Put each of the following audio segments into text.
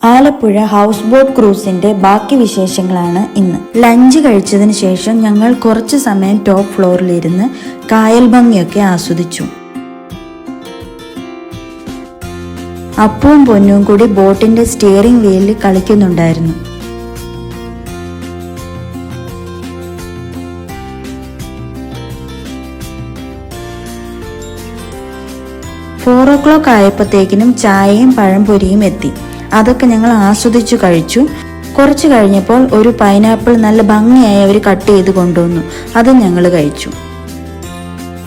Alappuzha house boat ക്രൂസിന്റെ ബാക്കി വിശേഷങ്ങളാണ് ഇന്ന്. ലഞ്ച് കഴിച്ചതിന് ശേഷം ഞങ്ങൾ കുറച്ചു സമയം ടോപ്പ് ഫ്ലോറിലിരുന്ന് കായൽ ഭംഗിയൊക്കെ ആസ്വദിച്ചു. അപ്പവും പൊന്നും കൂടി ബോട്ടിന്റെ സ്റ്റിയറിംഗ് വീലിൽ കളിക്കുന്നുണ്ടായിരുന്നു. ഫോർ ഓ ക്ലോക്ക് ആയപ്പോഴത്തേക്കിനും ചായയും പഴംപൊരിയും എത്തി. അതൊക്കെ ഞങ്ങൾ ആസ്വദിച്ചു കഴിച്ചു. കുറച്ച് കഴിഞ്ഞപ്പോൾ ഒരു പൈനാപ്പിൾ നല്ല ഭംഗിയായി അവർ കട്ട് ചെയ്ത് കൊണ്ടുവന്നു. അത് ഞങ്ങൾ കഴിച്ചു.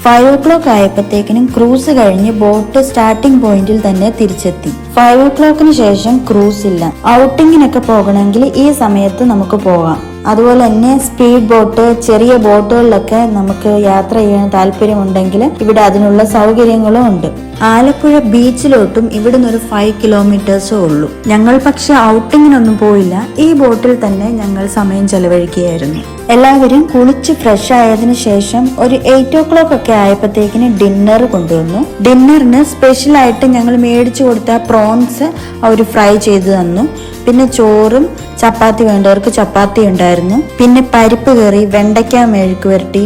5 ഓ ക്ലോക്ക് ആയപ്പോഴത്തേക്കിനും ക്രൂസ് കഴിഞ്ഞ് ബോട്ട് സ്റ്റാർട്ടിംഗ് പോയിന്റിൽ തന്നെ തിരിച്ചെത്തി. 5 ഓ ക്ലോക്കിന് ശേഷം ക്രൂസ് ഇല്ല. ഔട്ടിങ്ങിനൊക്കെ പോകണമെങ്കിൽ ഈ സമയത്ത് നമുക്ക് പോകാം. അതുപോലെ തന്നെ സ്പീഡ് ബോട്ട്, ചെറിയ ബോട്ടുകളിലൊക്കെ നമുക്ക് യാത്ര ചെയ്യാൻ താല്പര്യമുണ്ടെങ്കിൽ ഇവിടെ അതിനുള്ള സൗകര്യങ്ങളും ഉണ്ട്. ആലപ്പുഴ ബീച്ചിലോട്ടും ഇവിടുന്ന് ഒരു 5 കിലോമീറ്റേഴ്സേ ഉള്ളൂ. ഞങ്ങൾ പക്ഷെ ഔട്ടിങ്ങിനൊന്നും പോയില്ല. ഈ ബോട്ടിൽ തന്നെ ഞങ്ങൾ സമയം ചെലവഴിക്കുകയായിരുന്നു. എല്ലാവരും കുളിച്ച് ഫ്രഷ് ആയതിനു ശേഷം ഒരു 8 ഓ ക്ലോക്ക് ഒക്കെ ആയപ്പോഴത്തേക്കിന് ഡിന്നർ കൊണ്ടുവന്നു. ഡിന്നറിന് സ്പെഷ്യലായിട്ട് ഞങ്ങൾ മേടിച്ചു കൊടുത്ത പ്രോൺസ് അവർ ഫ്രൈ ചെയ്ത് തന്നു. പിന്നെ ചോറും ചപ്പാത്തി വേണ്ടവർക്ക് ചപ്പാത്തി ഉണ്ടായിരുന്നു. പിന്നെ പരിപ്പ് കറി, വെണ്ടയ്ക്ക മെഴുക്ക് പുരട്ടി,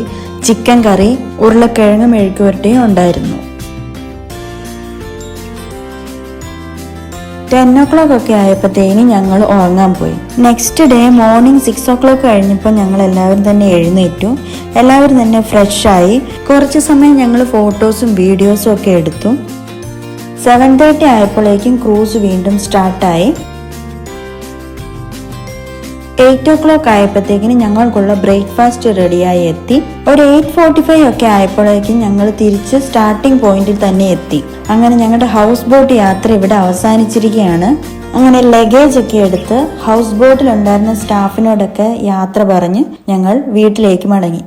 ചിക്കൻ കറി, ഉരുളക്കിഴങ്ങ് മെഴുക്ക് പുരട്ടിയും ഉണ്ടായിരുന്നു. 10 ഓ ക്ലോക്ക് ഒക്കെ ആയപ്പോഴത്തേന് ഞങ്ങൾ ഉറങ്ങാൻ പോയി. നെക്സ്റ്റ് ഡേ മോർണിംഗ് 6 ഓ ക്ലോക്ക് കഴിഞ്ഞപ്പോൾ ഞങ്ങൾ എല്ലാവരും തന്നെ എഴുന്നേറ്റു. എല്ലാവരും തന്നെ ഫ്രഷായി. കുറച്ച് സമയം ഞങ്ങൾ ഫോട്ടോസും വീഡിയോസും ഒക്കെ എടുത്തു. 7:30 ആയപ്പോഴേക്കും ക്രൂസ് വീണ്ടും സ്റ്റാർട്ടായി. 8 ഓ ക്ലോക്ക് ആയപ്പോഴത്തേക്കിന് ഞങ്ങൾക്കുള്ള ബ്രേക്ക്ഫാസ്റ്റ് റെഡിയായി എത്തി. ഒരു 8:45 ഒക്കെ ആയപ്പോഴേക്കും ഞങ്ങൾ തിരിച്ച് സ്റ്റാർട്ടിംഗ് പോയിന്റിൽ തന്നെ എത്തി. അങ്ങനെ ഞങ്ങളുടെ ഹൗസ് ബോട്ട് യാത്ര ഇവിടെ അവസാനിച്ചിരിക്കുകയാണ്. അങ്ങനെ ലഗേജ് ഒക്കെ എടുത്ത് ഹൗസ് ബോട്ടിൽ ഉണ്ടായിരുന്ന സ്റ്റാഫിനോടൊക്കെ യാത്ര പറഞ്ഞ് ഞങ്ങൾ വീട്ടിലേക്ക് മടങ്ങി.